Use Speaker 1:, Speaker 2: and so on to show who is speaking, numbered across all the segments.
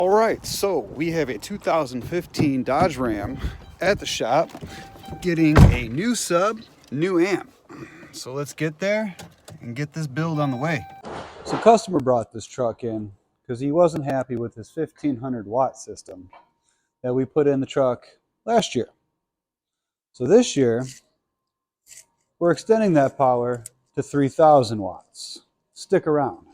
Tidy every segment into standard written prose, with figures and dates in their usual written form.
Speaker 1: All right, so we have a 2015 Dodge Ram at the shop getting a new sub, new amp. So let's get there and get this build on the way. So customer brought this truck in because he wasn't happy with his 1500 watt system that we put in the truck last year. So this year, we're extending that power to 3000 watts. Stick around.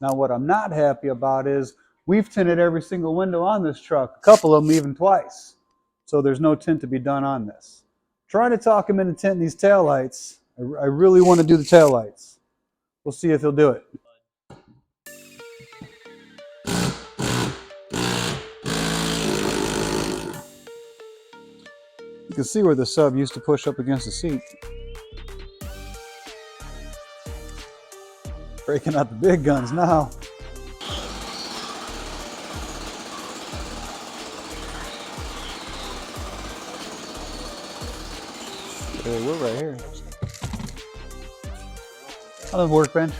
Speaker 1: Now what I'm not happy about is we've tinted every single window on this truck, a couple of them even twice. So there's no tint to be done on this. Trying to talk him into tinting these taillights. I really want to do the taillights. We'll see if he'll do it. You can see where the sub used to push up against the seat. Breaking out the big guns now. Hey, we're right here. On the workbench.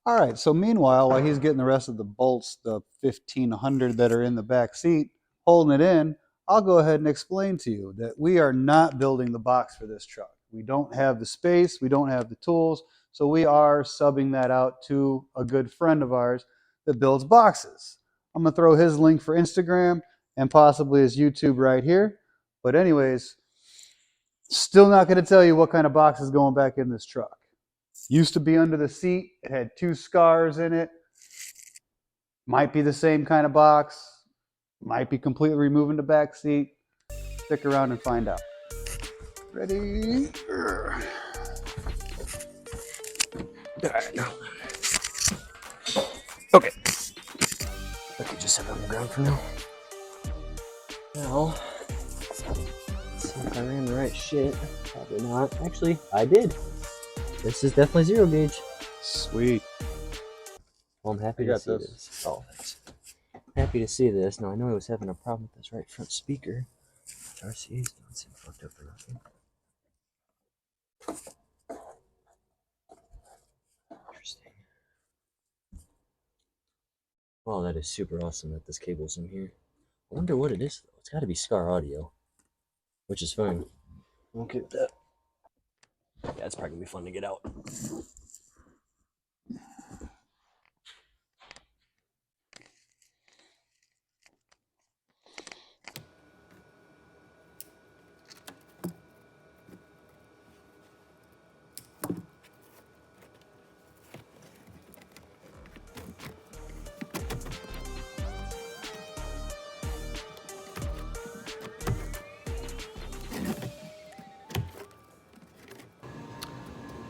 Speaker 1: All right, so meanwhile, while he's getting the rest of the bolts, the 1500 that are in the back seat, holding it in, I'll go ahead and explain to you that we are not building the box for this truck. We don't have the space, we don't have the tools, so we are subbing that out to a good friend of ours that builds boxes. I'm gonna throw his link for Instagram and possibly his YouTube right here. But anyways, still not gonna tell you what kind of box is going back in this truck. Used to be under the seat. It had 2 scars in it. Might be the same kind of box. Might be completely removing the back seat. Stick around and find out. Ready? All right, now. Okay.
Speaker 2: I could just have it on the ground for now. Now, let's see if I ran the right shit. Probably not. Actually, I did. This is definitely 0 gauge.
Speaker 1: Sweet.
Speaker 2: Well, I'm happy to see this. Oh, thanks. Happy to see this. Now, I know I was having a problem with this right front speaker. RCA's don't seem fucked up or nothing. Interesting. Oh, that is super awesome that this cable's in here. I wonder what it is, though. It's got to be Scar Audio, which is fine. Okay with that. Yeah, it's probably gonna be fun to get out.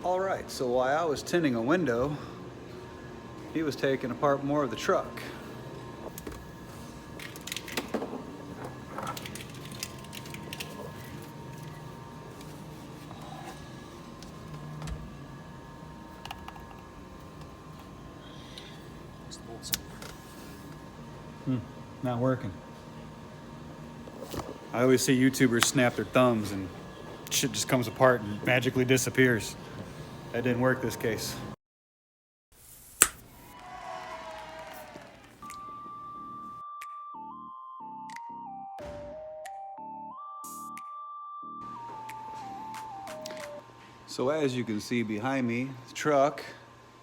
Speaker 1: All right, so while I was tinting a window, he was taking apart more of the truck. Not working. I always see YouTubers snap their thumbs and shit just comes apart and magically disappears. That didn't work this case. So as you can see behind me, the truck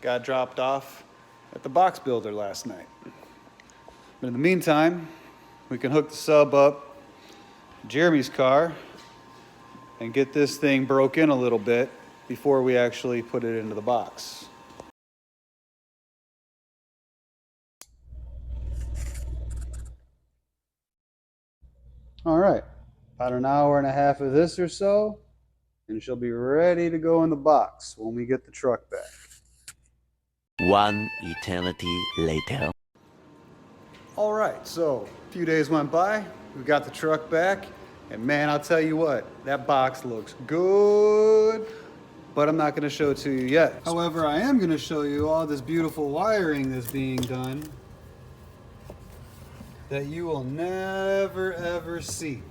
Speaker 1: got dropped off at the box builder last night. But in the meantime, we can hook the sub up to Jeremy's car and get this thing broke in a little bit before we actually put it into the box. All right, about an hour and a half of this or so, and she'll be ready to go in the box when we get the truck back.
Speaker 3: One eternity later.
Speaker 1: All right, so a few days went by, we got the truck back, And man, I'll tell you what, that box looks good, but I'm not gonna show it to you yet. However, I am gonna show you all this beautiful wiring that's being done that you will never ever see.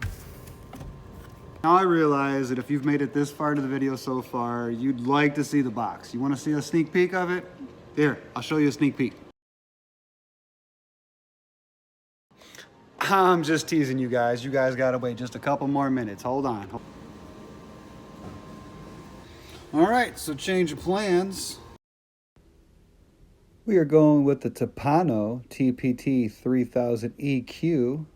Speaker 1: Now I realize that if you've made it this far to the video so far, you'd like to see the box. You wanna see a sneak peek of it? Here, I'll show you a sneak peek. I'm just teasing you guys. You guys gotta wait just a couple more minutes. Hold on. All right, so change of plans. We are going with the Tapano TPT 3000 EQ.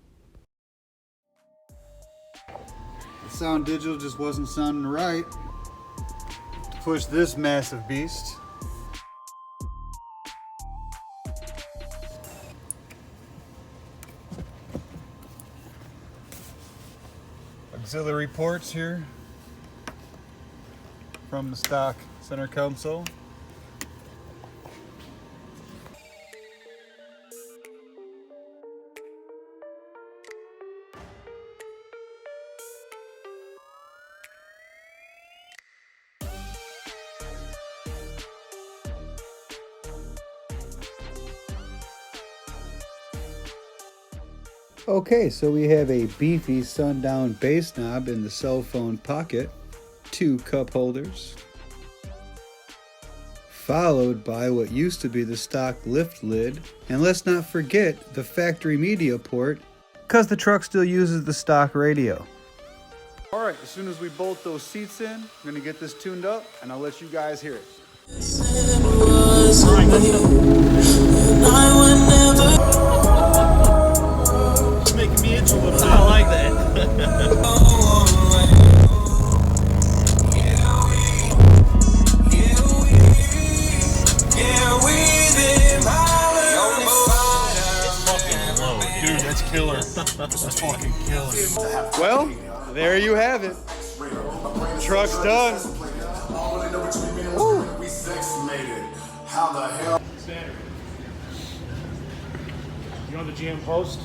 Speaker 1: The sound digital just wasn't sounding right to push this massive beast. Auxiliary ports here from the stock center console. Okay, so we have a beefy Sundown bass knob in the cell phone pocket, 2 cup holders, followed by what used to be the stock lift lid, and let's not forget the factory media port, because the truck still uses the stock radio. Alright, as soon as we bolt those seats in, I'm going to get this tuned up, and I'll let you guys hear it.
Speaker 2: Making me itch a little bit. I like that.
Speaker 4: Dude, that's killer. That's fucking killer.
Speaker 1: Well, there you have it. Truck's done. Woo.
Speaker 4: You on the GM post?